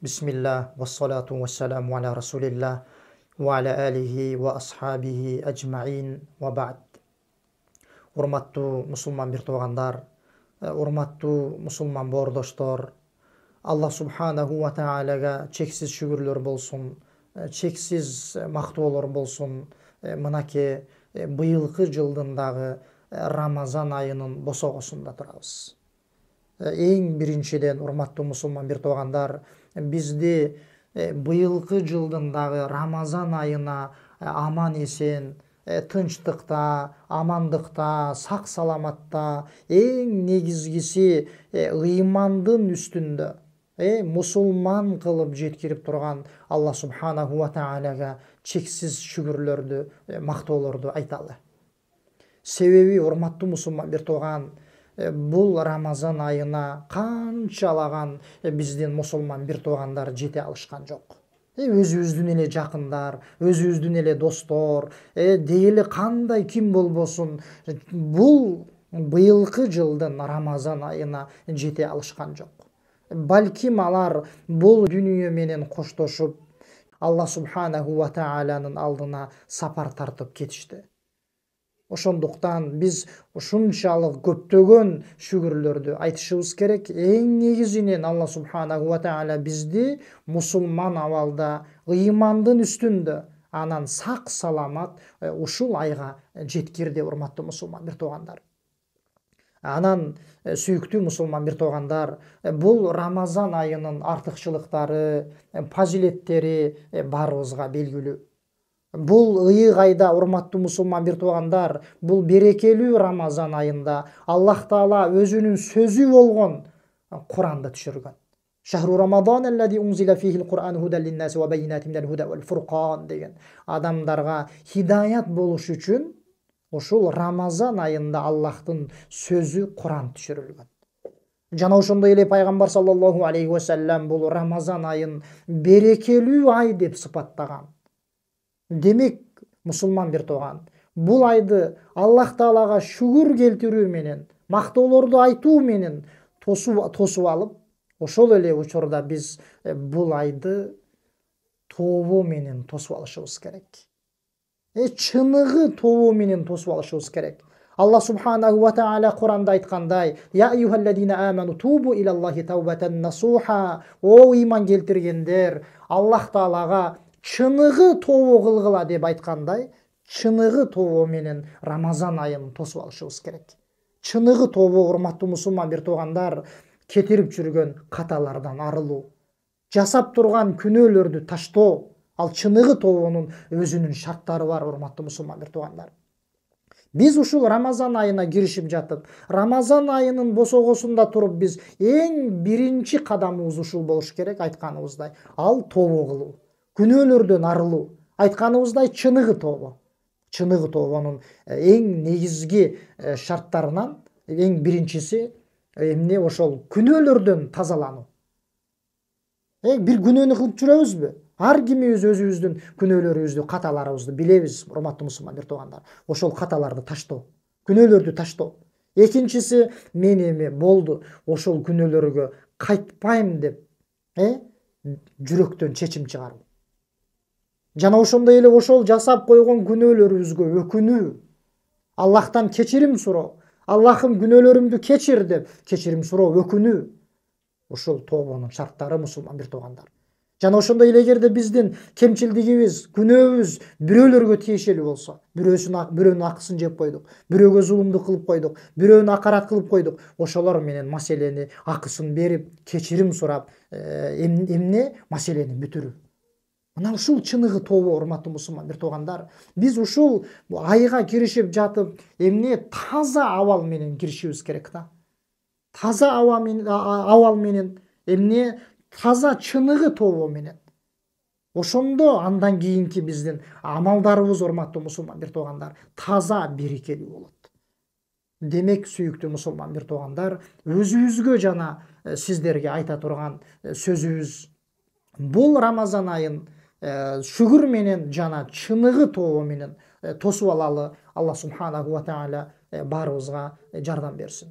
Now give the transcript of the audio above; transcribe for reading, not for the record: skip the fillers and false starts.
Bismillah ve salatu ve selamu ala Resulillah ve ala alihi ve ashabihi ecma'in ve ba'd. Urmattu musulman bir toğandar, urmattu musulman bordoştor. Allah subhanahu ve ta'alaga çeksiz şükürler bolsun, çeksiz maktolar bolsun. Mınaki bıyılkı jıldındağı Ramazan ayının bosoğusunda turabız. Eң birinciden urmattu musulman bir toğandar, bizdi bıyılkı jıldındağı Ramazan ayına aman esen, tınçтыкта, amandыкта, sak salamatта, eң negizgisi ыймандын üstünde musulman kılıp jetkirip turgan Allah subhanahu wa ta'alaga çeksiz şükürlördü, maktoolordu aytalı. Sebebi urmattu musulman bir toğan, бұл Рамазан айына қаншалаған бізден мұсылман бір тоғандар жете алышқан жоқ. Өзүбүздүн эле жакындар, өзүбүздүн эле достор, дейли кандай ким болбосун, бул быйылкы жылдын Рамазан айына жете алышкан жок. Балким алар бул дүнүйө менен коштошуп, Аллах субханаху ва тааланын алдына сапар тартып кетишти. Ошондуктан биз ушунчалык көптөгөн шүгүрлөрдү айтышыбыз керек. Эң негизинен Аллах субханаху ва таала бизди мусулман абалда, ыймандын үстүндө, анан сак саламат ушул айга жеткирди, урматтуу мусулман бир туугандар. Анан сүйүктүү мусулман бир туугандар, бул Рамазан айынын артыкчылыктары, фазилеттери баарыбызга белгилүү. Бул ыйык айда, урматтуу мусулман бир туугандар, бул берекелүү Рамазан айында Аллах Таала өзүнүн сөзү болгон Куранды түшүргөн. Шахру Рамадан аллази унзила фихил Кур'ан худан линнаси ва байинатин минал худа вал фуркан деген. Адамдарга хидаят болуш үчүн ушул Рамазан айында Аллахтын сөзү Куран түшүрүлгөн. Жана ошондой эле пайгамбар саллаллаху алейхи ва саллям бул Рамазан айын берекелүү ай деп сыпаттаган. Демек, мусулман бир тууган, бул айды Аллах Таалага шүгүр келтирүү менен, мактоолорду айтуу менен тосуп алып, ошол эле учурда биз бул айды тобо менен тосуп алышыбыз керек. Чыныгы тобо менен тосуп алышыбыз керек. Аллах субханаху ва таала Куранда айткандай: "Я айюхаллазина аману тубу илаллахи таубатан насуха". О ыйман келтиргендер, Аллах Таалага чыныгы тобо кылгыла деп айткандай, чыныгы тобо менен Рамазан айын тосуп алышыбыз керек. Чыныгы тобо, урматтуу мусулман бир туугандар, кетирип жүргөн каталардан арылуу, жасап турган күнөөлөрдү таштоо. Ал чыныгы тобонун өзүнүн шарттары бар, урматтуу мусулман бир туугандар. Биз ушул Рамазан айына киришип жатып, Рамазан айынын босогосунда туруп биз эң биринчи кадамыбыз ушул болуш керек, айтканыбыздай. Ал тобо кылуу, күнөөлөрдөн арылуу. Айтканыбыздай чыныгы тобо. Чыныгы тобонун эң негизги шарттарынан эң биринчиси эмне? Ошол күнөөлөрдөн тазалануу. Бир күнөөнү кылып жүрөбүзбү? Ар кимибиз өзүбүздүн күнөөлөрүбүздү, каталарыбызды билебиз, урматтуу мусулман бир туугандар. Ошол каталарды таштоо, күнөөлөрдү таштоо. Экинчиси, мен эми болду, ошол күнөөлөргө кайтпайм деп жүрөктөн чечим чыгаруу. Жана ошондой эле ошол жасап койгон күнөөлөрүбүзгө өкүнүү, Аллахтан кечирим суроо, Аллахым күнөөлөрүмдү кечир деп кечирим суроо, өкүнүү. Ошол тобонун шарттары, мусулман бир туугандар. Жана ошондой эле эгерде биздин кемчилдигибиз, күнөөбүз бирөөлөргө тиешелүү болсо, бирөөнүн акысын жеп койдук, бирөөгө зулумдук кылып койдук, бирөөнү акарат кылып койдук, ошолор менен маселени акысын берип, кечирим сурап, эмне маселени бүтүрүү. Мына ушул чыныгы тобо, урматтуу мусулман бир туугандар. Биз ушул айга киришип жатып, эмне таза абал менен киришибиз керек да. Таза абал менен, эмне таза чыныгы тобо менен. Ошондо андан кийинки биздин амалдарыбыз, урматтуу мусулман бир туугандар, таза берекелүү болот. Демек, сүйүктүү мусулман бир туугандар, өзүбүзгө жана сиздерге айта турган сөзүбүз, бул Рамазан айын шүгүр менен жана чыныгы тобо менен тосуп алалы. Аллах субханаху ва таала баарыбызга жардам берсин.